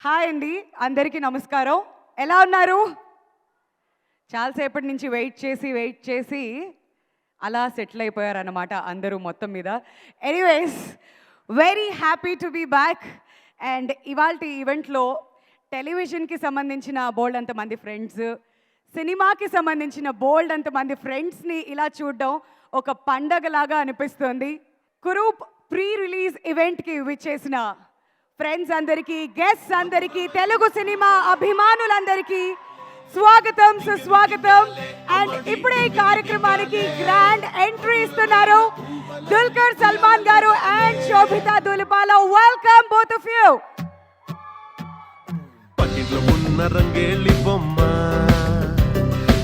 Hi అండి, అందరికీ నమస్కారం. ఎలా ఉన్నారు? చాలాసేపటి నుంచి వెయిట్ చేసి అలా సెటిల్ అయిపోయారన్నమాట అందరూ మొత్తం మీద. Anyways, very happy to be back. And ఇవాల్టి ఈవెంట్లో టెలివిజన్కి సంబంధించిన బోల్డ్ అంతమంది ఫ్రెండ్స్, సినిమాకి సంబంధించిన బోల్డ్ అంతమంది ఫ్రెండ్స్ని ఇలా చూడడం ఒక పండగలాగా అనిపిస్తుంది. కురూప్ ప్రీ రిలీజ్ ఈవెంట్కి విచ్చేసిన ఫ్రెండ్స్ అందరికీ, గెస్ట్స్ అందరికీ, తెలుగు సినిమా అభిమానులందరికీ స్వాగతం, సుస్వాగతం. అండ్ ఇప్పుడే ఈ కార్యక్రమానికి గ్రాండ్ ఎంట్రీ ఇస్తున్నారు దుల్కర్ సల్మాన్ గారు and Sobhita Dhulipala. Welcome both of you. పట్టిలో ఉన్న రంగేళ్ళి బొమ్మ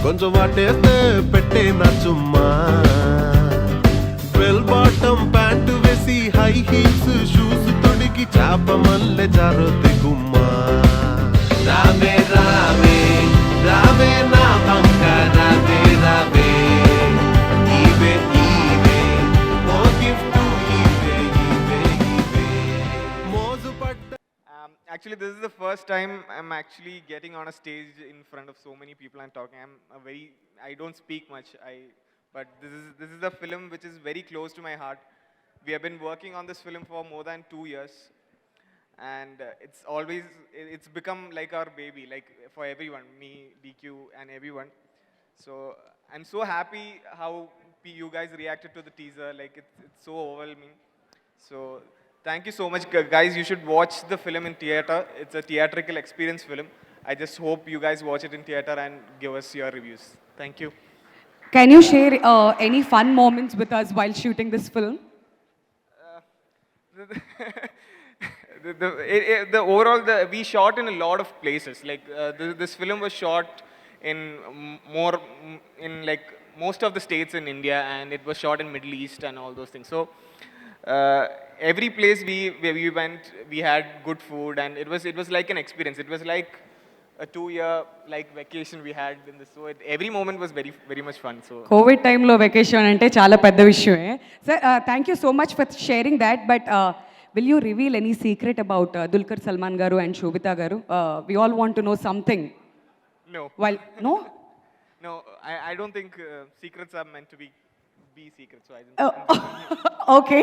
కొంచెం వాటేస్తే పెట్టే నచ్చుమ్మా. బెల్ బాటం ప్యాంటు వేసి హై హీల్స్ షూస్ తొడిగి చాప మల్లె జారొద్ది గుమ్మా. రావే రావే రావే నా బంక రావే రావే ఈవే ఈవే ఓ గిఫ్ట్ ఈవే ఈవే ఈవే మోజు పట్ట. Actually, this is the first time I'm actually getting on a stage in front of so many people and talking. I don't speak much. But this is a film which is very close to my heart. We have been working on this film for more than 2 years, and it's become like our baby, like for everyone, me, DQ, and everyone. So I'm so happy how you guys reacted to the teaser. Like it's so overwhelming. So thank you so much, guys. You should watch the film in theater. It's a theatrical experience film. I just hope you guys watch it in theater and give us your reviews. Thank you. Can you share any fun moments with us while shooting this film? The overall, we shot in a lot of places. Like this film was shot in like most of the states in India, and it was shot in Middle East and all those things. So every place where we went, we had good food, and it was like an experience. It was like a 2-year like vacation we had in this. So every moment was very very much fun. So covid టైంలో vacation అంటే చాలా పెద్ద విషయమే. Sir, thank you so much for sharing that. But will you reveal any secret about Dulquer Salmaan గారు and Sobhita garu? We all want to know something. no, while no no, I don't think secrets are meant to be secrets. So I didn't. Okay,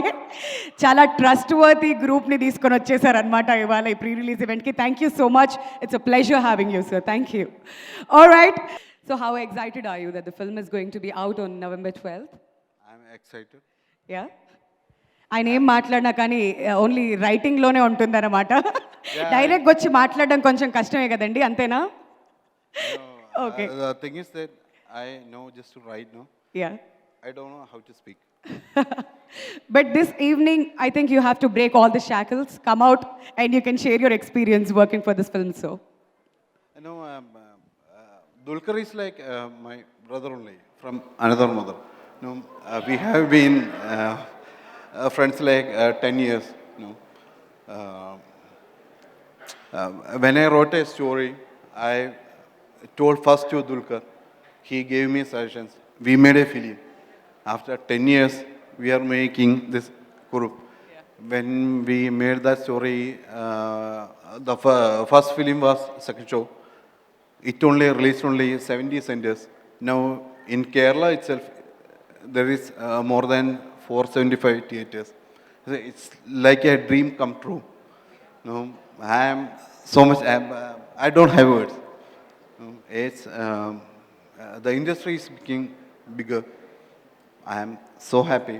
చాలా trustworthy గ్రూప్ని తీసుకొని వచ్చేసారనమాట ఇవాళ ఈ pre release ఈవెంట్కి. Thank you so much. It's a pleasure having you, sir. Thank you. All right, so how excited are you that the film is going to be out on November 12th? I'm excited. Yeah, ఆయన ఏం మాట్లాడినా కానీ only రైటింగ్లోనే ఉంటుందన్నమాట. Direct వచ్చి మాట్లాడడం కొంచెం కష్టమే కదండి, అంతేనా? Okay. The thing is that I know just to write, no? Yeah. I don't know how to speak. But this evening, I think you have to break all the shackles, come out, and you can share your experience working for this film. So, You know, Dulkar is like my brother only from another mother. You know, we have been friends like 10 years. You know, when I wrote a story, I told first to Dulkar. He gave me suggestions. We made a film. After 10 years, we are making this group. When we made that story, the first film was second show. It only released only 70 centers. Now in Kerala itself, there is more than 475 theaters. So it's like a dream come true. No, I am so much. I don't have words. It's the industry is becoming bigger. I am so happy.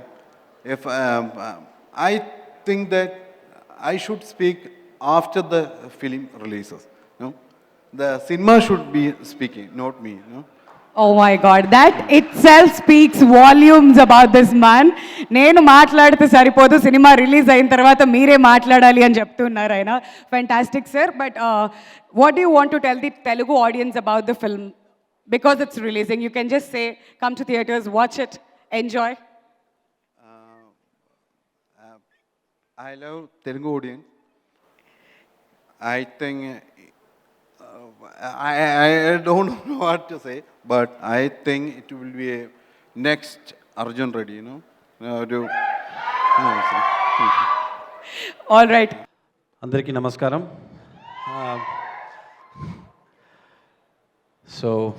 If I think that I should speak after the film releases. No, the cinema should be speaking, not me. No. oh my God, that itself speaks volumes about this man. నేను మాట్లాడితే సరిపోదు, cinema release అయిన తర్వాత మీరే మాట్లాడాలి అని చెప్తున్నారు ఆయన. Fantastic, sir. But what do you want to tell the Telugu audience about the film? Because it's releasing, you can just say, come to theaters, watch it, enjoy. I love Telugu audience. I think I don't know what to say, but I think it will be a next Arjun Reddy, you know. All right. అందరికీ నమస్కారం. Um, so,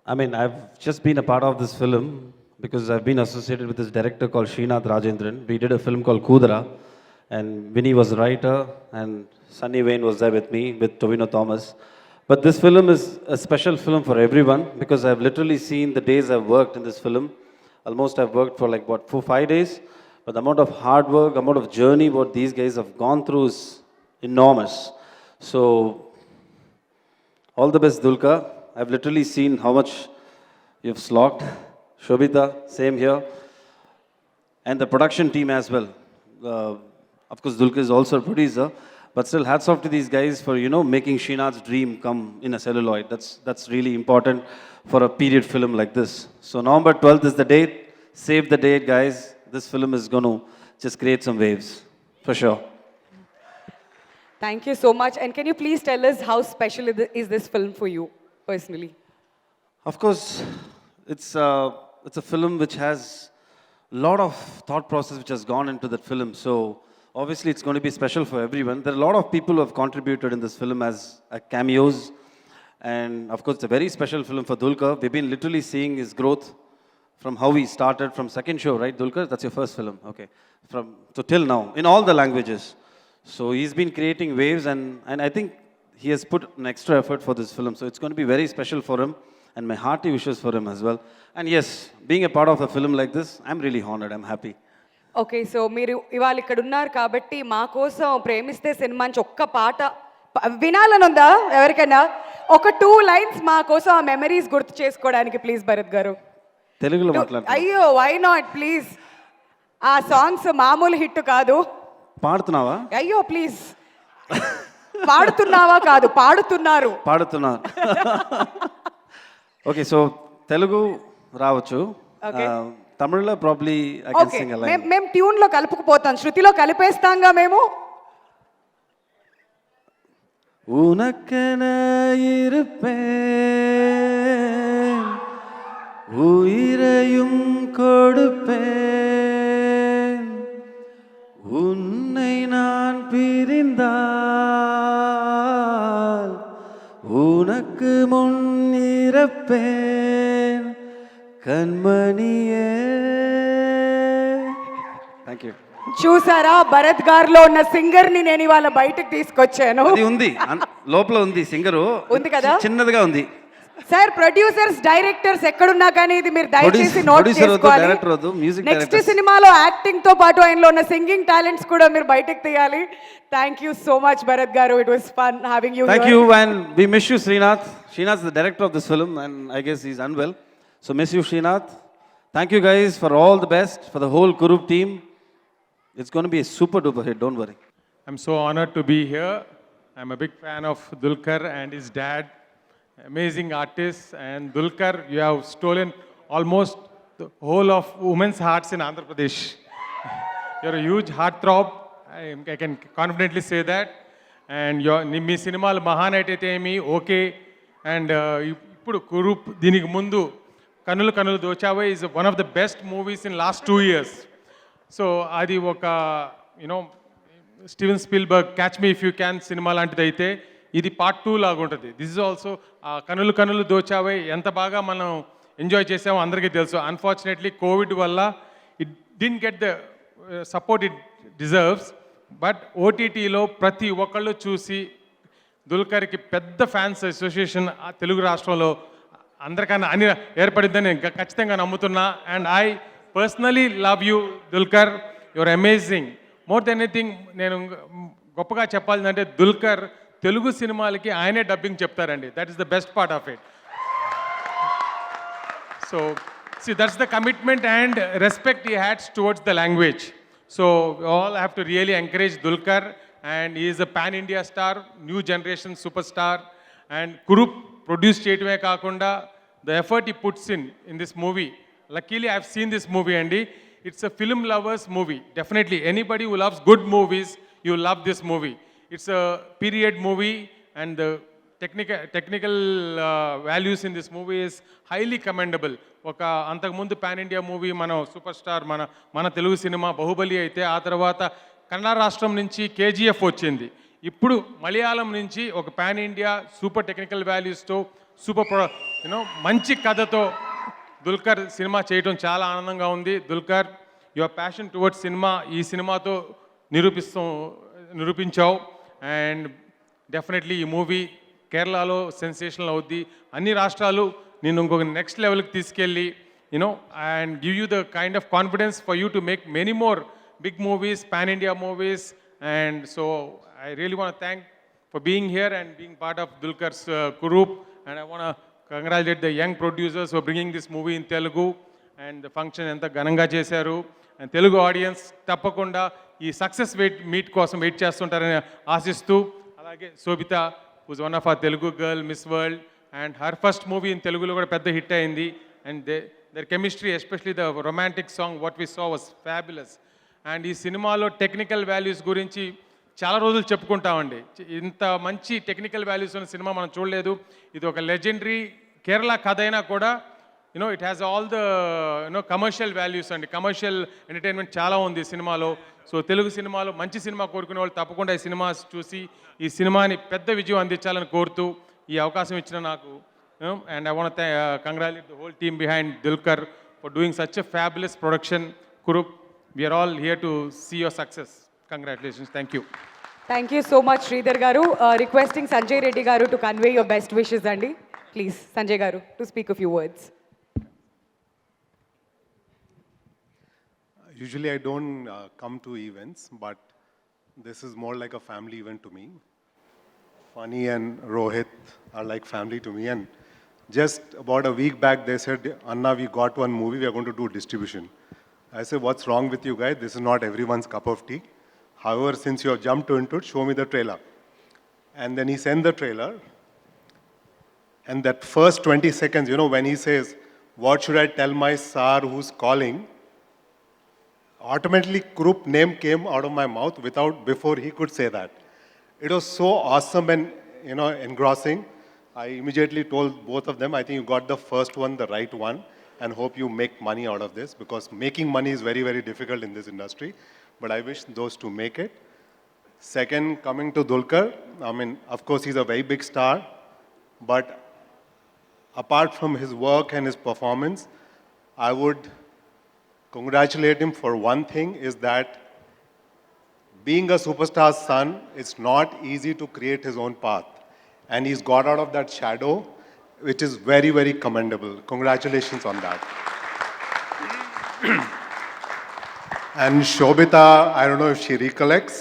I mean, I've just been a part of this film because I've been associated with this director called Srinath Rajendran. We did a film called Kudra, and Vinny was the writer, and Sunny Wayne was there with me, with Tovino Thomas. But this film is a special film for everyone because I've literally seen the days I've worked in this film. Almost I've worked for like, what, 4-5 days? But the amount of hard work, amount of journey what these guys have gone through is enormous. So, all the best, Dulka. I've literally seen how much you've slogged. Shobita, same here. And the production team as well. Of course, Dulka is also a producer. But still, hats off to these guys for, making Srinath's dream come in a celluloid. That's really important for a period film like this. So November 12th is the date. Save the date, guys. This film is going to just create some waves, for sure. Thank you so much. And can you please tell us how special is this film for you personally? Of course, it's a film which has a lot of thought process which has gone into that film. So obviously, it's going to be special for everyone. There are a lot of people who have contributed in this film as cameos. And of course, it's a very special film for Dulka. We've been literally seeing his growth from how he started from second show, right, Dulka? That's your first film, okay. So till now, in all the languages. So he's been creating waves, and I think he has put an extra effort for this film. So it's going to be very special for him, and my hearty wishes for him as well. And yes, being a part of a film like this, I'm really honored, I'm happy. Okay so మీరు ఇవాళ ఇక్కడ ఉన్నారు కాబట్టి మా కోసం ప్రేమిస్తే cinema నుంచి ఒక్క పాట వినాలని ఉందా ఎవరికైనా ఒక 2 లైన్స్ మా కోసం ఆ మెమరీస్ గుర్తు చేసుకోవడానికి ప్లీజ్ భరత్ గారు తెలుగులో మాట్లాడుతున్నా అయ్యో వై నాట్ ప్లీజ్ ఆ సాంగ్స్ మామూలు హిట్ కాదు పాడుతున్నావా అయ్యో ప్లీజ్ పాడుతున్నావా కాదు పాడుతున్నారు ఓకే సో తెలుగు రావచ్చు తమిళ్లో probably I can sing a line మేము ట్యూన్ లో కలుపుకుపోతాం శృతిలో కలిపేస్తాంగా మేము உனக்கென இருப்பேன் உயிரையும் கொடுப்பேன் உன்னை நான் பிரிந்தால் உனக்கு முன் இறப்பேன் కన్మణియే థ్యాంక్ యూ చూసారా భరత్ గారిలో ఉన్న సింగర్ ని నేను ఇవాళ బయటకు తీసుకొచ్చాను అది ఉంది లోపల ఉంది సింగరు ఉంది కదా చిన్నదిగా ఉంది సార్ ప్రొడ్యూసర్స్ డైరెక్టర్స్ ఎక్కడున్నా కానీ ఇది మీరు దయచేసి నోట్ చేసుకోవాలి నెక్స్ట్ సినిమాలో యాక్టింగ్ తో పాటు ఆయనలో ఉన్న సింగింగ్ టాలెంట్స్ కూడా మీరు బయటకు తీయాలి thank you so much Bharat గారు it was fun having you thank you and we miss you Srinath is the director of this film and I guess he is unwell so miss you Srinath thank you guys for all the best for the whole Kurup team it's gonna be a super duper hit, don't worry. I'm so honored to be here. I'm a big fan of Dulquer and his dad. Amazing artists, and Dulquer, you have stolen almost the whole of women's hearts in Andhra Pradesh. You're a huge heartthrob. I can confidently say that. And మీ సినిమాలు మహానైట్ అయితే ఏమి okay and ఇప్పుడు కురూప్ దీనికి ముందు Kanulu Kanulu Dochave is one of the best movies in last 2 years. So అది ఒక Steven Spielberg catch me if you can సినిమా లాంటిది అయితే ఇది పార్ట్ 2 లాగా ఉంటుంది. దిస్ ఇస్ ఆల్సో కనులు కనులు దోచావే ఎంత బాగా మనం ఎంజాయ్ చేసామో అందరికీ తెలుసు. అన్ఫార్చునేట్లీ కోవిడ్ వల్ల it didn't get the support it deserves. But ఓటీటీలో ప్రతి ఒక్కళ్ళు చూసి దుల్కర్కి పెద్ద ఫ్యాన్స్ అసోసియేషన్ తెలుగు రాష్ట్రంలో అందరికన్నా అని ఏర్పడిద్దని నేను ఖచ్చితంగా నమ్ముతున్నా. And I personally love you Dulquer, your amazing. More than anything నేను గొప్పగా చెప్పాలంటే దుల్కర్ తెలుగు సినిమాలకి ఆయనే డబ్బింగ్ చెప్తారండి. That is the best part of it. So see that's the commitment and respect he had towards the language. So we all have to really encourage Dulquer, and he is a pan India star, new generation superstar. And Kurup produced చేయటమే కాకుండా the effort he puts in this movie. Luckily I've seen this movie, and it's a film lovers movie. Definitely anybody who loves good movies, you love this movie. It's a period movie, and the technical values in this movie is highly commendable. ఒక అంతకుముందు pan India movie మన super star మన Telugu cinema Baahubali అయితే ఆ తర్వాత కన్నడ రాష్ట్రం నుంచి KGF వచ్చింది. ఇప్పుడు మలయాళం నుంచి ఒక పాన్ ఇండియా సూపర్ టెక్నికల్ వాల్యూస్తో సూపర్ మంచి కథతో దుల్కర్ సినిమా చేయడం చాలా ఆనందంగా ఉంది. Dulquer your passion towards cinema ఈ సినిమాతో నిరూపించావు. అండ్ డెఫినెట్లీ ఈ మూవీ కేరళలో సెన్సేషనల్ అవుద్ది. అన్ని రాష్ట్రాలు నేను ఇంకొక నెక్స్ట్ లెవెల్కి తీసుకెళ్ళి and give you the kind of confidence for you to make many more big movies, pan-India movies. And so I really want to thank for being here and being part of Dulkar's group. And I want to congratulate the young producers for bringing this movie in Telugu. And the function enta gananga chesaru. And Telugu audience tappakunda ee success meet kosam wait chestuntarani aasistu. Alage Sobita, who's one of our Telugu girl, Miss World, and her first movie in Telugu lo kuda pedda hit ayindi. And their chemistry, especially the romantic song what we saw, was fabulous. And ఈ సినిమాలో technical values గురించి చాలా రోజులు చెప్పుకుంటామండి. ఇంత మంచి technical values ఉన్న cinema మనం చూడలేదు. ఇది ఒక లెజెండరీ కేరళ కథ అయినా కూడా it has all the commercial values అండి. కమర్షియల్ ఎంటర్టైన్మెంట్ చాలా ఉంది ఈ సినిమాలో. సో తెలుగు సినిమాలో మంచి సినిమా కోరుకునే వాళ్ళు తప్పకుండా ఈ సినిమా చూసి ఈ సినిమాని పెద్ద విజయం అందించాలని కోరుతూ ఈ అవకాశం ఇచ్చిన నాకు and I want to congratulate the whole team behind Dulkar for doing such a fabulous production. Kurup, we are all here to see your success. Congratulations. Thank you. Thank you so much, Sridhar Garu. Requesting Sanjay Reddy Garu to convey your best wishes, Andy. Please, Sanjay Garu, to speak a few words. Usually I don't come to events, but this is more like a family event to me. Funny and Rohit are like family to me, and just about a week back, they said, Anna, we got one movie, we are going to do distribution. I said, what's wrong with you guys? This is not everyone's cup of tea. However, since you have jumped into it, show me the trailer. And then he sent the trailer. And that first 20 seconds, when he says, what should I tell my sir who's calling? Automatically, Krupp name came out of my mouth before he could say that. It was so awesome and, engrossing. I immediately told both of them, I think you got the first one, the right one, and hope you make money out of this, because making money is very, very difficult in this industry. But I wish those two make it. Second, coming to Dulkar, of course, he's a very big star, but apart from his work and his performance, I would congratulate him for one thing, is that being a superstar's son, it's not easy to create his own path. And he's got out of that shadow, which is very, very commendable. Congratulations on that. And Shobita, I don't know if she recollects,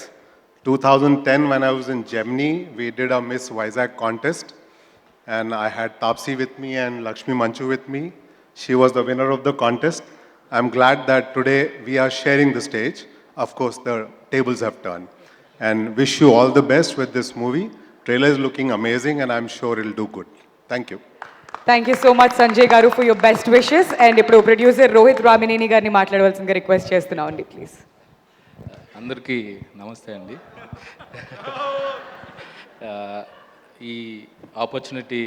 2010 when I was in Gemini, we did a Miss Vizag contest. And I had Tapsi with me and Lakshmi Manchu with me. She was the winner of the contest. I'm glad that today we are sharing the stage. Of course, the tables have turned. And wish you all the best with this movie. Trailer is looking amazing and I'm sure it'll do good. Thank you. Thank you so much, Sanjay Garu, for your best wishes. And ఇప్పుడు producer Rohit Ramineni గారిని మాట్లాడవలసిందిగా request చేస్తున్నామండి, please. అందరికీ నమస్తే అండి. ఈ opportunity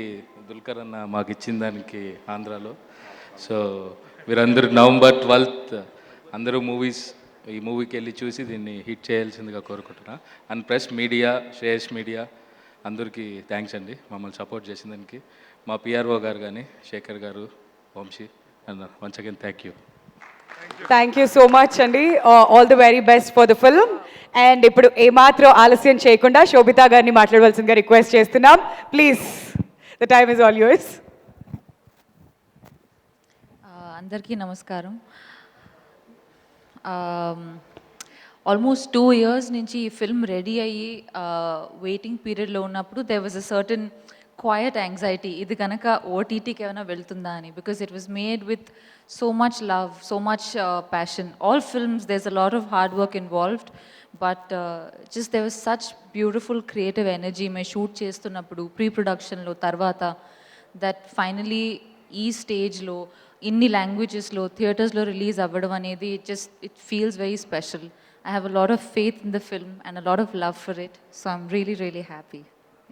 Dulquer అన్న మాకు ఇచ్చిన దానికి ఆంధ్రాలో. సో మీరందరూ November 12th అందరూ ఈ మూవీకి వెళ్ళి చూసి దీన్ని హిట్ చేయాల్సిందిగా కోరుకుంటున్నా. And press media, Shreyas media అందరికీ థ్యాంక్స్ అండి మమ్మల్ని సపోర్ట్ చేసిన దానికి. మా పిఆర్ఓ గారు కానీ, శేఖర్ గారు, Vamshi and once again thank you. Thank you so much అండి. All the very best for the film. And ఇప్పుడు ఏమాత్రం ఆలస్యం చేయకుండా శోభితా గారిని మాట్లాడవలసిందిగా రిక్వెస్ట్ చేస్తున్నాం, please. The time is all yours. అందరికీ నమస్కారం. ఆల్మోస్ట్ 2 years నుంచి ఈ ఫిల్మ్ రెడీ అయ్యి వెయిటింగ్ పీరియడ్లో ఉన్నప్పుడు there was a certain quiet anxiety, ఇది కనుక ఓటీటీకి ఏమైనా వెళ్తుందా అని. Because it was made with so much love, so much passion. All films there is a lot of hard work involved, but just there was such beautiful creative energy మేము shoot చేస్తున్నప్పుడు, pre ప్రొడక్షన్లో, తర్వాత that finally ఈ స్టేజ్లో ఇన్ని లాంగ్వేజెస్లో థియేటర్స్లో release అవ్వడం అనేది it feels very special. I have a lot of faith in the film and a lot of love for it, so I'm really, really happy.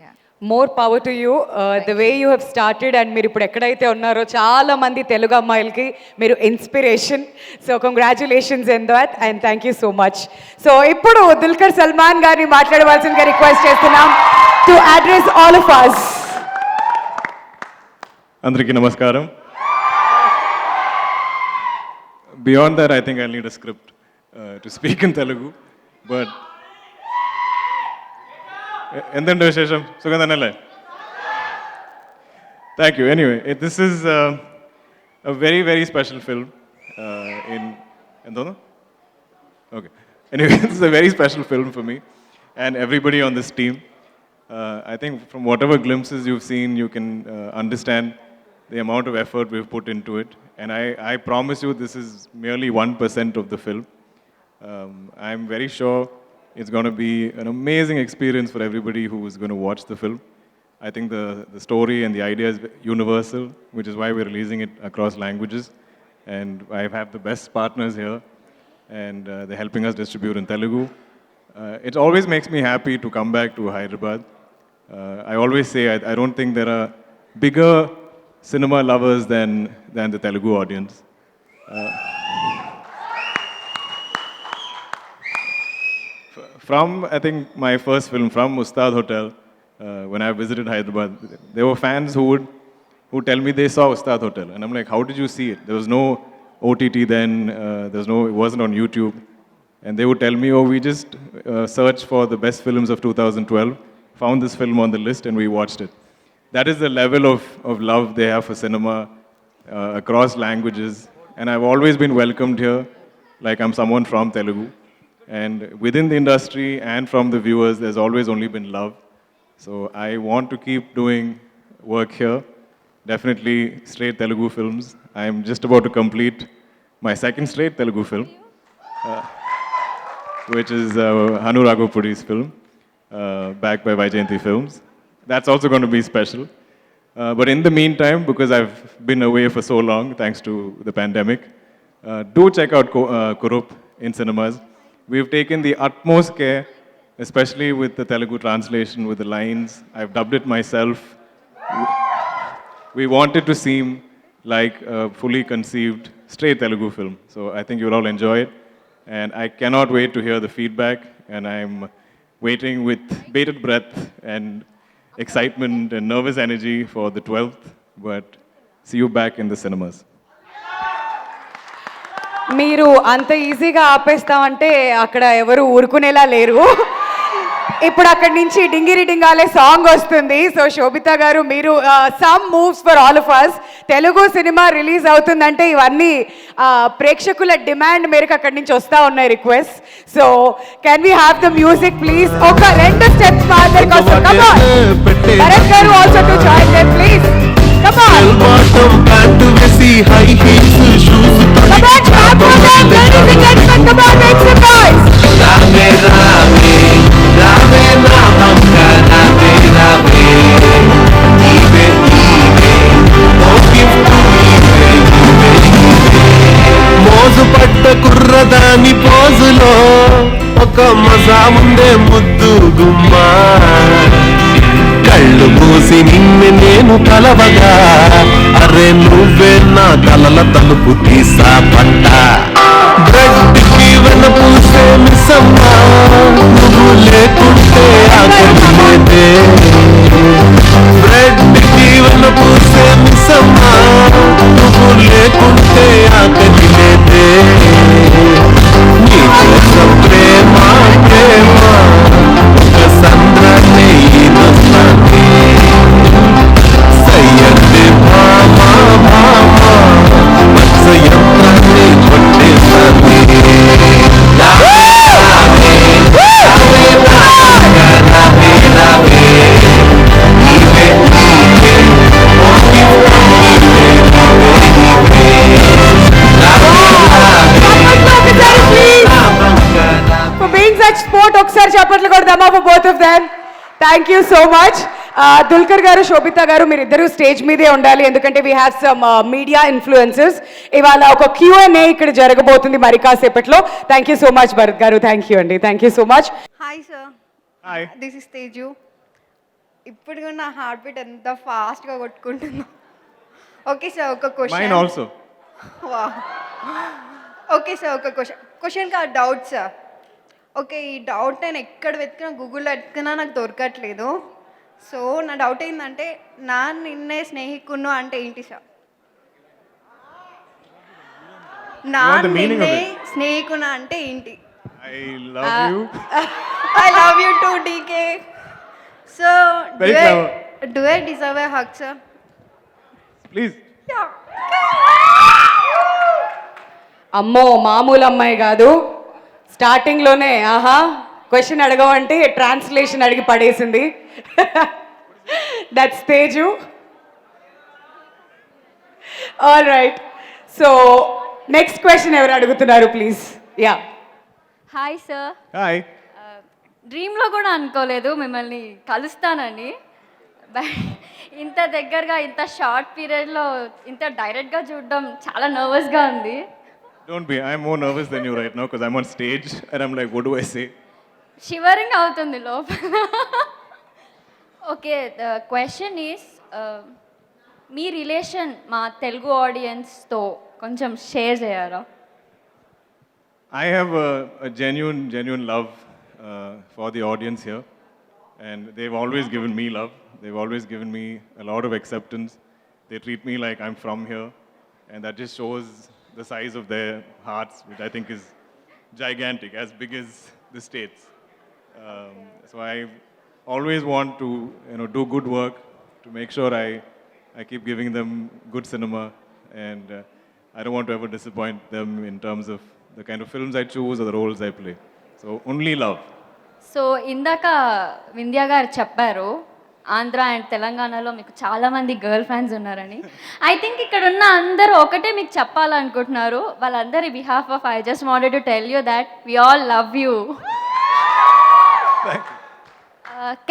Yeah. More power to you the way you have started and మీరు ఇప్పుడు ఎక్కడైతే ఉన్నారో చాలా మంది తెలుగు అమ్మాయిలకి మీరు inspiration. So congratulations in that and thank you so much. So ఇప్పుడు దుల్కర్ సల్మాన్ గారిని మాట్లాడవలసిందిగా రిక్వెస్ట్ చేస్తున్నాం to address all of us. అందరికీ నమస్కారం. Beyond that, I think I'll need a script to speak in Telugu. But endandu vishesham sugandhanale. Thank you. Anyway, this is a very very special film. In endono? Okay. Anyway, this is a very special film for me and everybody on this team. I think from whatever glimpses you've seen, you can understand the amount of effort we've put into it. And I promise you, this is merely 1% of the film. I'm very sure it's going to be an amazing experience for everybody who is going to watch the film. I think the story and the idea is universal, which is why we're releasing it across languages. And I have the best partners here, and they're helping us distribute in Telugu. It always makes me happy to come back to Hyderabad. I always say I don't think there are bigger cinema lovers than the Telugu audience. From, I think, my first film, from Ustad Hotel, when I visited Hyderabad, there were fans who would tell me they saw Ustad Hotel. And I'm like, how did you see it? There was no OTT then, it wasn't on YouTube. And they would tell me, oh, we just searched for the best films of 2012, found this film on the list, and we watched it. That is the level of love they have for cinema across languages. And I've always been welcomed here like I'm someone from Telugu. And within the industry and from the viewers, there's always only been love. So I want to keep doing work here. Definitely straight Telugu films. I'm just about to complete my second straight Telugu film, which is Hanu Raghavapuddi's film, backed by Vaijayanti Films. That's also going to be special. But in the meantime, because I've been away for so long, thanks to the pandemic, do check out Kurup in cinemas. We've taken the utmost care, especially with the Telugu translation, with the lines. I've dubbed it myself. We want it to seem like a fully conceived, straight Telugu film. So I think you'll all enjoy it. And I cannot wait to hear the feedback. And I'm waiting with bated breath and excitement and nervous energy for the 12th. But see you back in the cinemas. మీరు అంత ఈజీగా ఆపేస్తామంటే అక్కడ ఎవరు ఊరుకునేలా లేరు. ఇప్పుడు అక్కడి నుంచి డింగిరి డింగాలే song వస్తుంది. సో శోభిత గారు, మీరు some moves for all of us. Telugu cinema release అవుతుందంటే ఇవన్నీ ప్రేక్షకుల డిమాండ్ మేరకు అక్కడి నుంచి వస్తూ ఉన్నాయి request. So can we have the music please? ఒక 2 స్టెప్స్ మా అందరి కోసం. కమ్ ఆన్ భరత్ గారు also to join them please. Come on bottom pant వేసి హై హీల్స్ షూస్ తో come on ladies and gentlemen, come on, make some noise. Rame rame rame ramamka rame rame ibe ibe oh give to ibe మోజు పట్ట కుర్రదాని పోజులో ఒక మజా ఉందే ముద్దు గుమ్మా కళ్ళు మూసి నిన్ను నేను కలవగా అరే నువ్వే నా కలల తలుపు తీసా పట్ట బ్రెడ్ కి వెన పూసే మిసమ్మా నువ్వు లేకుంటే ఆకలి లేదే బ్రెడ్ కి వెన పూసే మిసమ్మా నువ్వు లేకుంటే ఆకలి లేదే నీ కోసం ప్రేమ ప్రేమ ఒక సంద్రాన్ని ఈదొస్తానే సయ్యద్ది భామా భామా మత్స యంత్రాన్ని కొట్టేస్తానే ఒకసారి చప్పట్లు కొడదామా for both of them. Thank you so much. Dulquer గారు, శోభిత గారు, మీరు ఇద్దరు స్టేజ్ మీదే ఉండాలి, ఎందుకంటే we have some media influencers. ఇవాళ ఒక Q&A ఇక్కడ జరగబోతుంది మరి కాసేపట్లో. Thank you so much Bharat గారు. థ్యాంక్ యూ అండి. Thank you so much. Hi sir. Hi. This is Teju. ఇప్పుడు కూడా నా హార్ట్ బీట్ ఎంత ఫాస్ట్గా కొట్టుకుంటుందో. ఓకే సార్, ఒక Mine question. also. Okay sir, ఒక క్వశ్చన్ కాదు, డౌట్ సార్. ఓకే, ఈ డౌట్ నేను ఎక్కడ వెతికినా, గూగుల్లో వెతికినా నాకు దొరకట్లేదు. సో నా డౌట్ ఏంటంటే, నా నిన్నే స్నేహికును అంటే ఏంటి సార్? నా want the meaning of నిన్నే it? స్నేహికున అంటే ఏంటి? I love you. I love you too, DK. So, Very do I deserve a hug, sir? Please. Yeah. అమ్మో మామూలు అమ్మాయి కాదు, స్టార్టింగ్లోనే ఆహా క్వశ్చన్ అడగవంటే ట్రాన్స్లేషన్ అడిగి పడేసింది. That's Teju. All right, so next question ఎవరు అడుగుతున్నారు please? Yeah. Hi sir. Hi. డ్రీమ్లో కూడా అనుకోలేదు మిమ్మల్ని కలుస్తానని. ఇంత దగ్గరగా ఇంత షార్ట్ పీరియడ్లో ఇంత డైరెక్ట్గా చూడడం చాలా నర్వస్గా ఉంది. Don't be. I'm more nervous than you right now because I'm on stage and I'm like, what do I say? Shivering అవుతుంది లోపల. Okay, the question is, me relation మా తెలుగు ఆడియన్స్తో కొంచెం షేర్ చేయరా? I have a genuine love for the audience here, and they've always given me love. They've always given me a lot of acceptance. They treat me like I'm from here, and that just shows the size of their hearts, which I think is gigantic, as big as the States. So I always want to, do good work to make sure I keep giving them good cinema, and I don't want to ever disappoint them in terms of the kind of films I choose or the roles I play. So only love. So ఇందాక వింధ్యా గారు చెప్పారు Andhra and తెలంగాణలో మీకు చాలామంది girl fans ఉన్నారని. I think ఇక్కడ ఉన్న అందరూ ఒకటే మీకు చెప్పాలనుకుంటున్నారు. వాళ్ళందరి behalf of I just wanted to tell you that we all love you.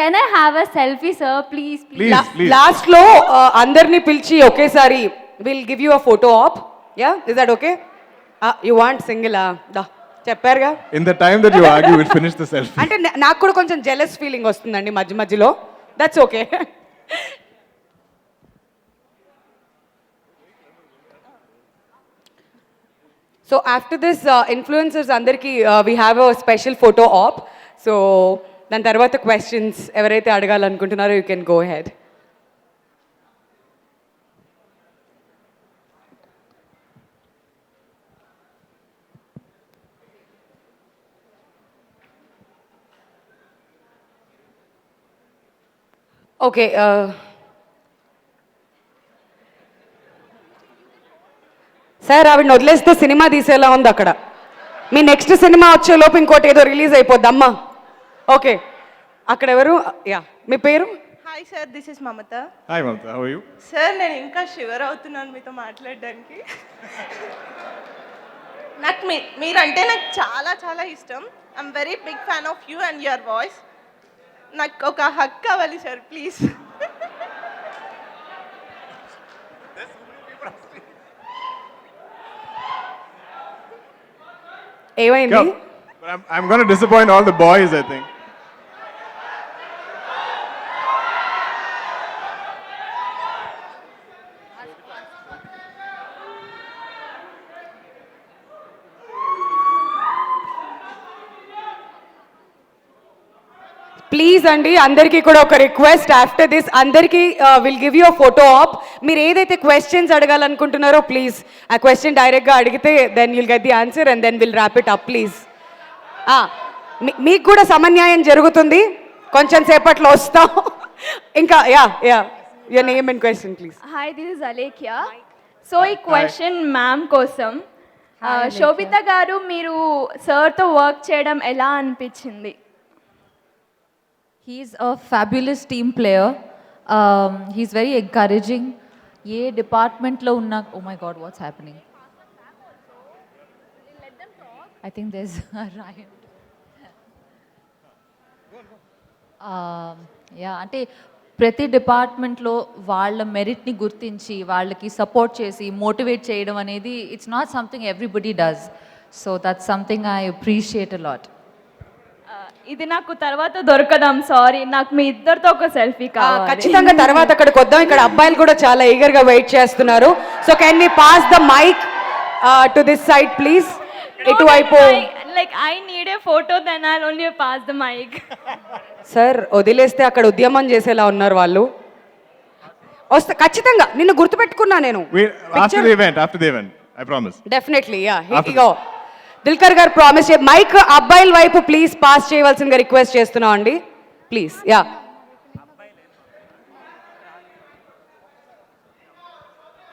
Can I have a selfie sir please? Please. Last లో అందరినీ పిలిచి ఒకేసారి will give you a photo op. Ya, is that okay? You want single? దా చెప్పారుగా. In the time that you argue, we'll finish the selfie. అంటే నాకు కూడా కొంచెం జెలస్ ఫీలింగ్ వస్తుందండి మధ్య మధ్యలో. That's okay. So after this influencers అందరికీ we have a special photo op. So దాని తర్వాత క్వశ్చన్స్ ఎవరైతే అడగాలనుకుంటున్నారో you can go ahead. Okay, sir ఆవిడని వదిలేస్తే సినిమా తీసేలా ఉంది అక్కడ. మీ నెక్స్ట్ సినిమా వచ్చేలోపు ఇంకోటి ఏదో రిలీజ్ అయిపోద్ది అమ్మా. ఓకే, అక్కడ ఎవరు? యా, మీ పేరు? Hi sir, this is Mamata. Hi, Mamta. How are you? Sir, నేను ఇంకా షివర్ అవుతున్నాను మీతో మాట్లాడడానికి. నాకు మీరంటే నాకు చాలా చాలా ఇష్టం. I'm very big fan of you and your voice. నాకు ఒక హక్ కావాలి సార్, ప్లీజ్. ఏమైంది? Come. But I'm going to disappoint all the boys, I think. Please అండి, అందరికీ కూడా ఒక రిక్వెస్ట్. ఆఫ్టర్ దిస్ అందరికీ will give you a photo op. మీరు ఏదైతే క్వశ్చన్స్ అడగాలనుకుంటున్నారో ప్లీజ్ ఆ క్వశ్చన్ డైరెక్ట్గా అడిగితే then you'll get the answer and then will wrap it up please. మీకు కూడా సమన్యాయం జరుగుతుంది, కొంచెం సేపట్లో వస్తాం. ఇంకా yeah your name and question please. Hi, this is Alekhya. So ఈ క్వశ్చన్ మ్యామ్ కోసం. శోభిత గారు, మీరు సార్తో వర్క్ చేయడం ఎలా అనిపించింది? He's a fabulous team player. He's very encouraging. Ye department lo unna, oh my god, what's happening? I think there's a riot. Yeah, అంటే ప్రతి డిపార్ట్మెంట్లో వాళ్ళ మెరిట్ని గుర్తించి వాళ్ళకి సపోర్ట్ చేసి మోటివేట్ చేయడం అనేది it's not something everybody does. So that's something I appreciate a lot. ఇది నాకు తర్వాత దొరకదాం, సారీ. నాకు మీ ఇద్దరితో ఒక సెల్ఫీ కావాలి. ఖచ్చితంగా తర్వాత అక్కడికి వద్దాం. ఇక్కడ అబ్బాయిలు కూడా చాలా ఈగర్ గా వెయిట్ చేస్తున్నారు. So can we pass the mic to this side please. ఇటువైపు. Like I need a photo, then I only pass the mic. Sir వదిలేస్తే అక్కడ ఉద్యమం చేసేలా ఉన్నారు వాళ్ళు. వస్తా ఖచ్చితంగా, నిన్ను గుర్తుపెట్టుకున్నా నేను. After the event, I promise. Definitely ya. ఇగో దిల్కర్ గారు ప్రామిస్ మైక్ అబ్బాయిల వైపు ప్లీజ్ పాస్ చేయవలసిందిగా రిక్వెస్ట్ చేస్తున్నాం అండి please. Yeah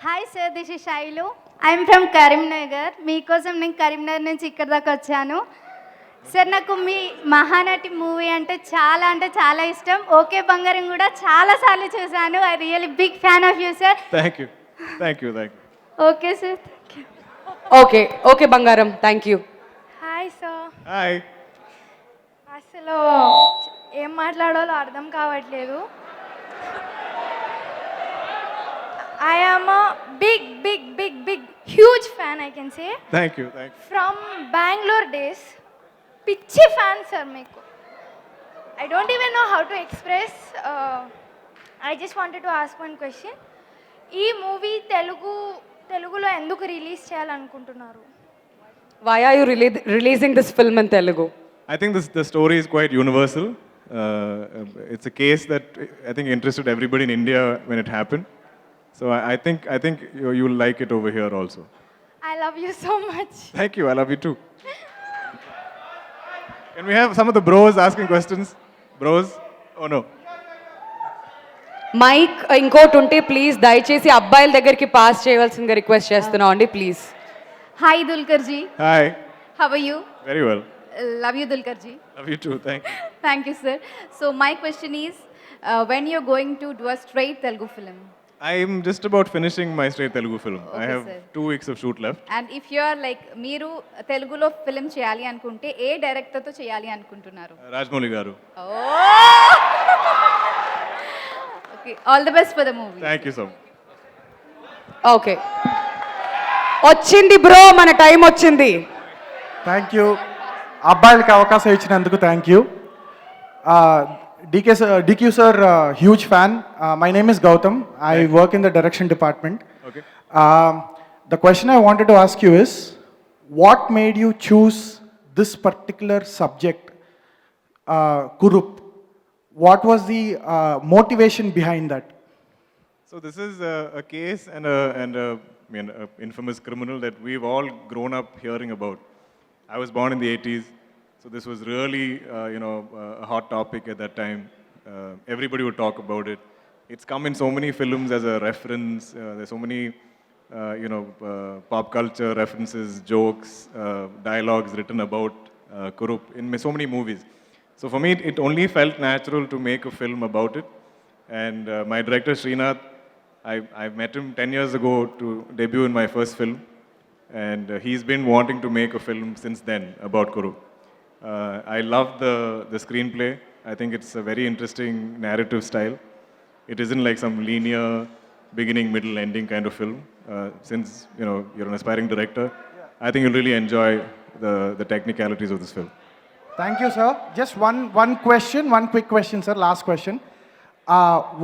hi sir, this is Shailu. I'm from Karimnagar. మీకోసం నేను కరీంనగర్ నుంచి ఇక్కడ దాకా వచ్చాను. సార్ నాకు మీ మహానటి మూవీ అంటే చాలా ఇష్టం. ఓకే బంగారం కూడా చాలాసార్లు చూశాను. I really big fan of you sir. Thank you. Okay sir, thank you. Okay బంగారం, thank you. Hi sir. Hi. అసలు ఏం మాట్లాడాలో అర్థం కావట్లేదు. I am big huge fan, I can say. Thank you. From Bengaluru days. పిచ్చి fan sir మీకు. I don't even know how to express. I just wanted to ask one question. ఈ movie తెలుగులో ఎందుకు రిలీజ్ చేయాలనుకుంటున్నారు? Why are you releasing this film in Telugu? I think the story is quite universal. It's a case that I think interested everybody in India when it happened. So I think you'll like it over here also. I love you so much. Thank you. I love you too. Can we have some of the bros asking questions? Bros? Oh no. Mike ఇంకోటి ఉంటే please దయచేసి అబ్బాయిల దగ్గరికి pass చేయవలసిందిగా request చేస్తున్నాం అండి please. Hi Dulquer ji. Hi. How are you? Very well. Love you Dulkar ji. Love you too. Thank you. Thank you sir. So my question is, when you're going to do a straight Telugu film? I'm just about finishing my straight Telugu film. I Okay, have sir. 2 weeks of shoot left. And if you are like మీరు తెలుగులో film చేయాలి అనుకుంటే ఏ డైరెక్టర్తో చేయాలి అనుకుంటున్నారు? Rajmouli garu. Okay, all the best for the movie. Thank you so much. Okay వచ్చింది bro, మన time వచ్చింది. Thank you. అబ్బాయిలకి అవకాశం ఇచ్చినందుకు thank you. DQ sir, huge fan. My name is Gautam. I work in the direction department. Okay. The question I wanted to ask you is, what made you choose this particular subject, Kurup? What was the motivation behind that? So this is a case and a infamous criminal that we've all grown up hearing about. I was born in the 80s, so this was really a hot topic at that time. Everybody would talk about it. It's come in so many films as a reference. There's so many pop culture references, jokes, dialogues written about Kurup in so many movies. So for me, it only felt natural to make a film about it. And my director Srinath, I met him 10 years ago to debut in my first film. And he's been wanting to make a film since then about Kurup. I love the screenplay. I think it's a very interesting narrative style. It isn't like some linear beginning, middle, ending kind of film. Since you're an aspiring director, I think you'll really enjoy the technicalities of this film. Thank you, sir. Just one quick question, sir. Last question.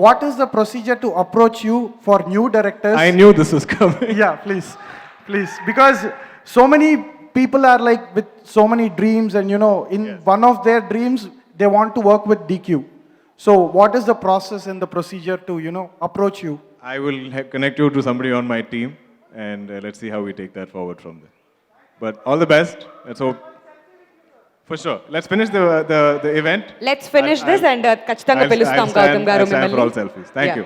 What is the procedure to approach you for new directors? I knew this was coming. Yeah, please. Because so many people are like with so many dreams, and in one of their dreams, they want to work with DQ. So what is the process and the procedure to, approach you? I will connect you to somebody on my team, and let's see how we take that forward from there. But all the best. Let's hope. For sure. Let's finish the event. Let's finish this and ఖచ్చితంగా పిలుస్తాం గౌతమ్ గారు I'll stand for మిమ్మల్ని. all selfies. Thank Yeah. you.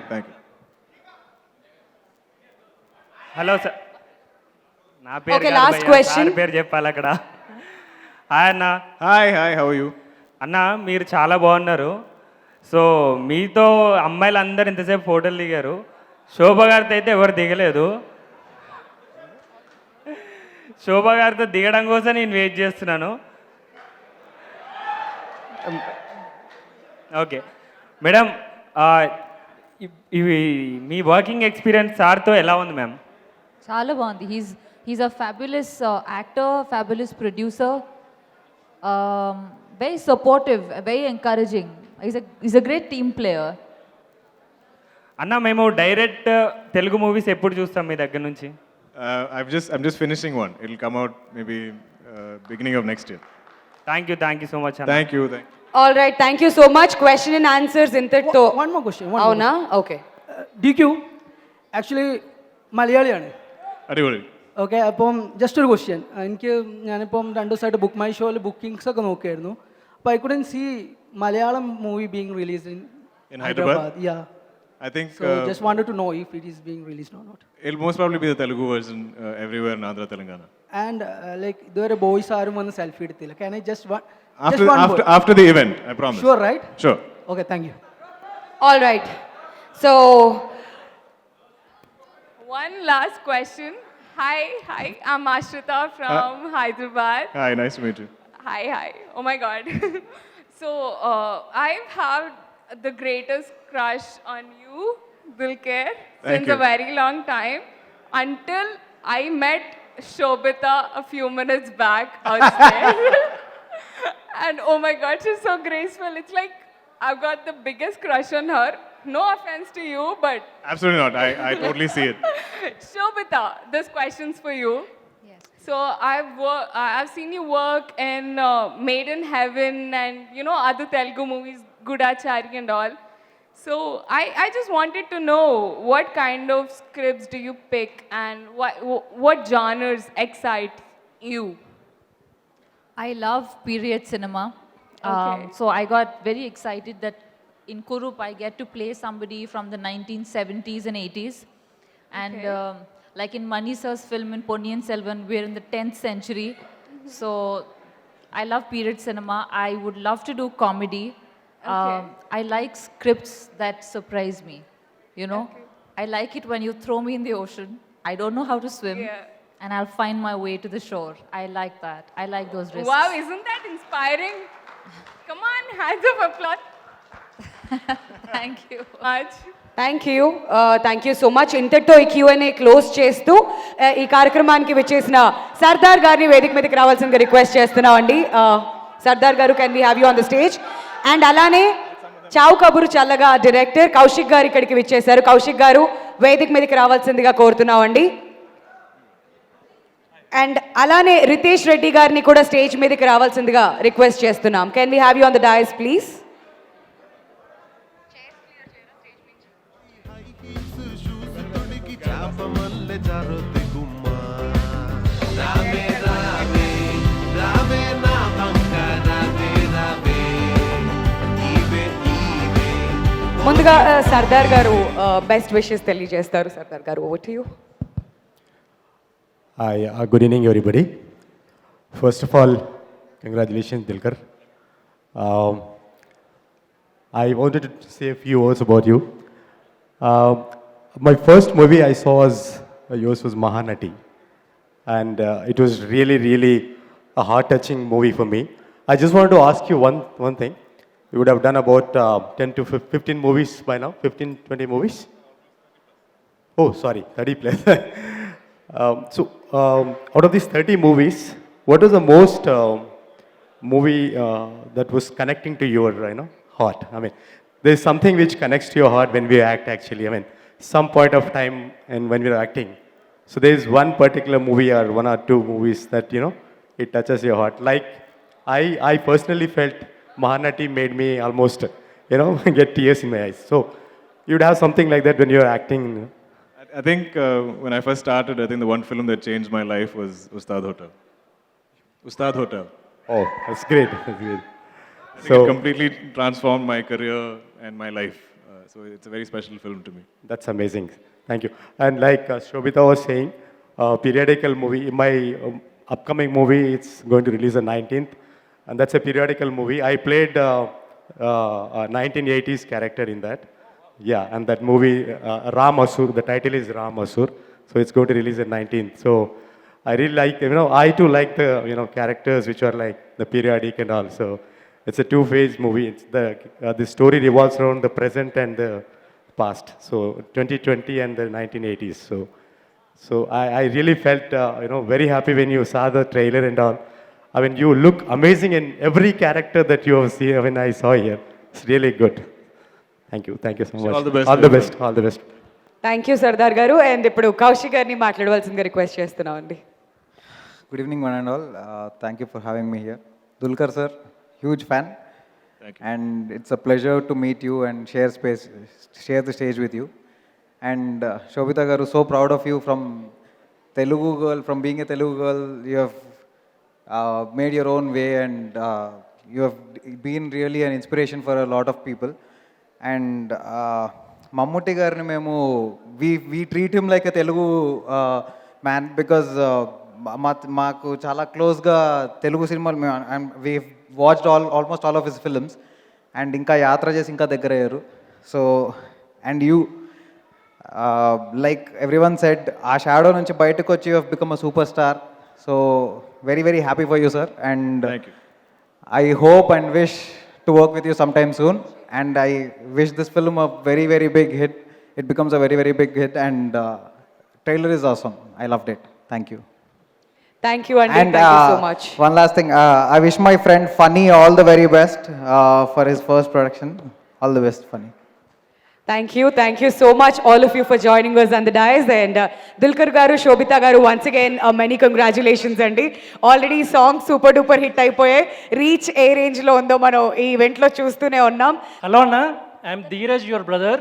Hello sir, నా పేరు Okay, కాదు last భయ్యా, question. Sir పేరు చెప్పాలి అక్కడ. హాయ్ అన్న. Hi, how are you? అన్న మీరు చాలా బాగున్నారు. సో మీతో అమ్మాయిలు అందరు ఇంతసేపు ఫోటోలు దిగారు. శోభ గారితో అయితే ఎవరు దిగలేదు. శోభ గారితో దిగడం కోసం నేను వెయిట్ చేస్తున్నాను. ఓకే మేడం, ఇవి మీ వర్కింగ్ ఎక్స్పీరియన్స్ సార్తో ఎలా ఉంది మ్యామ్? చాలా బాగుంది. He's a fabulous actor, fabulous producer. very supportive, very encouraging. He's a great team player. అన్న మేము డైరెక్ట్ తెలుగు మూవీస్ ఎప్పుడు చూస్తాం మీ దగ్గర నుంచి? I'm just finishing one. It'll come out maybe beginning of next year. Thank you so much అన్న. Thank you. All right, thank you so much. Question and answers ఇంతటితో. One more question. అవునా? Okay. DQ actually മലയാളിയാണ്. അടിപൊളി. Okay, അപ്പം just ഒരു question. എനിക്ക് ഞാനിപ്പം 2 ദിവസമായിട്ട് ബുക്ക് മൈ ഷോയിൽ ബുക്കിംഗ്സ് ഒക്കെ നോക്കിയായിരുന്നു. അപ്പോൾ I couldn't see Malayalam movie being released In Hyderabad? Yeah. I think So just wanted to know if it is being released or not. it'll most probably be the Telugu version everywhere in Andhra, Telangana. And like ഇതുവരെ boys ആരും വന്ന് selfie എടുത്തില്ല. Can I just one After the event, I promise. Sure, right? Sure. Okay, thank you. All right. So One last question. Hi, I'm Ashrita from Hyderabad. Hi, nice to meet you. Hi. Oh my God. So I've had the greatest crush on you, Dulquer, since you. a very long time until I met Shobita a few minutes back outside. And oh my God, she's so graceful. It's like I've got the biggest crush on her. No offense to you, but Absolutely not. I totally see it. Shobita, this question's for you. Yes. So I've seen you work in Made in Heaven and other Telugu movies, Gudachari and all. So I just wanted to know what kind of scripts do you pick and what genres excite you? I love period cinema. Okay. So I got very excited that in Kurup I get to play somebody from the 1970s and 80s. And like in Mani Sir's film in Ponniyin Selvan, we're in the 10th century. So I love period cinema. I would love to do comedy. I like scripts that surprise me, I like it when you throw me in the ocean. I don't know how to swim. Yeah. And I'll find my way to the shore. I like that. I like those risks. Wow, isn't that inspiring? Come on, hands of applause. Thank you. Much. Thank you so much. ఇంతటితో ఈ Q&A close చేస్తూ ఈ కార్యక్రమానికి వచ్చేసిన సర్దార్ గారిని వేదిక మీదకి రావాల్సిందిగా రిక్వెస్ట్ చేస్తున్నామండి. సర్దార్ గారు, can we have you on the stage? And అలానే చావు కబురు చల్లగా డైరెక్టర్ కౌశిక్ గారు ఇక్కడికి విచ్చేశారు. కౌశిక్ గారు వేదిక మీదకి రావాల్సిందిగా కోరుతున్నామండి. అండ్ అలానే రితేష్ రెడ్డి గారిని కూడా స్టేజ్ మీదకి రావాల్సిందిగా రిక్వెస్ట్ చేస్తున్నాం. Can we have you on the dais please? ముందుగా సర్దార్ గారు బెస్ట్ విషెస్ తెలియజేస్తారు. సర్దార్ గారు, over to you. Hi, good evening, everybody. First of all, congratulations, Dilkar. I wanted to say a few words about you. My first movie I saw yours was Mahanati, and it was really, really a heart-touching movie for me. I just wanted to ask you one thing. You would have done about 10 to 15 movies by now, 15, 20 movies? Oh, sorry, 30 plus. So, out of these 30 movies, what was the most movie that was connecting to your heart? I mean, there's something which connects to your heart when we act actually. I mean, some point of time and when we're acting. So there's one particular movie or one or two movies that, it touches your heart. Like, I personally felt Mahanati made me almost, get tears in my eyes. So you'd have something like that when you're acting. I think when I first started, I think the one film that changed my life was Ustad Hotel. Ustad Hotel. Oh, that's great. That's great. I think it completely transformed my career and my life. So it's a very special film to me. That's amazing. Thank you. And like Shobita was saying, periodical movie. My upcoming movie, it's going to release on 19th. And that's a periodical movie. I played a 1980s character in that. Yeah, and that movie, Ram Asur, the title is Ram Asur. So it's going to release on 19th. So I really like, I too like the, characters which are like the periodic and all. So it's a two-phase movie. It's the story revolves around the present and the past. So 2020 and the 1980s. So I really felt, very happy when you saw the trailer and all. I mean, you look amazing in every character that you have seen. I mean, I saw here. It's really good. Thank you so much. All the best. All the best. All the best. Thank you Sardar గారు. And ఇప్పుడు కౌశిక్ గారిని మాట్లాడవలసిందిగా request చేస్తున్నామండి. Good evening, one and all. Thank you for having me here. Dulquer sir, huge fan. Thank you. And it's a pleasure to meet you and share the stage with you. And Shobita garu, so proud of you from Telugu girl, from being a Telugu girl, you have made your own way and you have been really an inspiration for a lot of people. And Mammootty garni memu, we treat him like a Telugu man because మాకు చాలా క్లోజ్గా తెలుగు సినిమాలు we watched almost all of his films and ఇంకా యాత్ర చేసి ఇంకా దగ్గర అయ్యారు. So and you like everyone said ఆ షాడో నుంచి బయటకు వచ్చి you have become a super star. So very very happy for you sir and I hope and wish to work with you some time soon and I wish this film a very very big hit. It becomes a very very big hit and trailer is awesome. I loved it. Thank you. Thank you, Andy. And Thank you so much. one last thing, I wish my friend Funny all the very best for his first production. All the best, Funny. Thank you so much, all of you, for joining us on the dais. And Dulquer garu, Shobita garu, once again, many congratulations, Andy. Already song super duper hit అయిపోయే reach ఏ range లో ఉందో మనం ఈ event లో చూస్తూనే ఉన్నాం. Hello, Anna. I'm Dheeraj, your brother,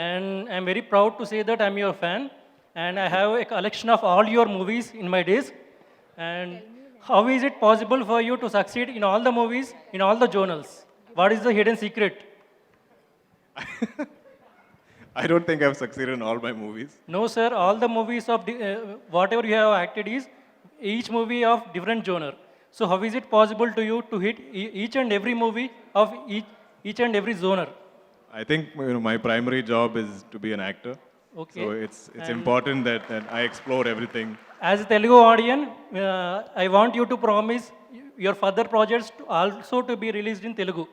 and I'm very proud to say that I'm your fan. And I have a collection of all your movies in my disc. And how is it possible for you to succeed in all the movies, in all the journals? What is the hidden secret? I don't think I've succeeded in all my movies. No, sir. All the movies of whatever you have acted is each movie of different genre. So how is it possible to you to hit each and every movie of each and every genre? I think my primary job is to be an actor. Okay. So it's important that I explore everything. As a Telugu audience, I want you to promise your further projects to also to be released in Telugu.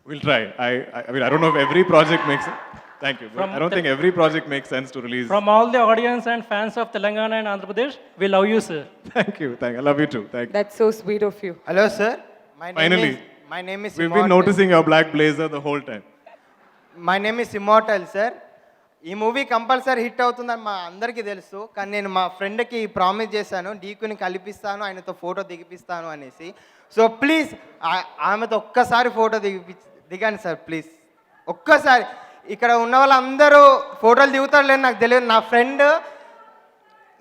We'll try. I mean, I don't know if every project makes it. Thank you. But I don't think every project makes sense to release. From all the audience and fans of Telangana and Andhra Pradesh, we love you, sir. Thank you. I love you too. Thank you. That's so sweet of you. Hello, sir. Finally. My name is We've been noticing your black blazer the whole time. My name is Immortal, sir. ఈ movie compulsory hit అవుతుందని మా అందరికీ తెలుసు, కానీ నేను మా ఫ్రెండ్కి promise చేశాను డీకుని కలిపిస్తాను, ఆయనతో ఫోటో దిగిపిస్తాను అనేసి. సో ప్లీజ్ ఆమెతో ఒక్కసారి ఫోటో దిగండి సార్ ప్లీజ్. ఒక్కసారి ఇక్కడ ఉన్న వాళ్ళందరూ ఫోటోలు దిగుతారు లేదు నాకు తెలియదు.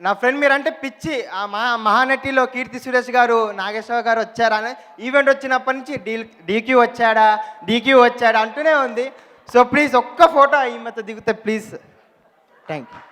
నా ఫ్రెండ్ మీరంటే పిచ్చి. ఆ మహానటిలో కీర్తి సురేష్ గారు, నాగేశ్వర గారు వచ్చారా అని ఈవెంట్ వచ్చినప్పటి నుంచి డీక్యూ వచ్చాడా అంటూనే ఉంది. సో ప్లీజ్ ఒక్క ఫోటో ఈమెతో దిగితే ప్లీజ్. Thank you.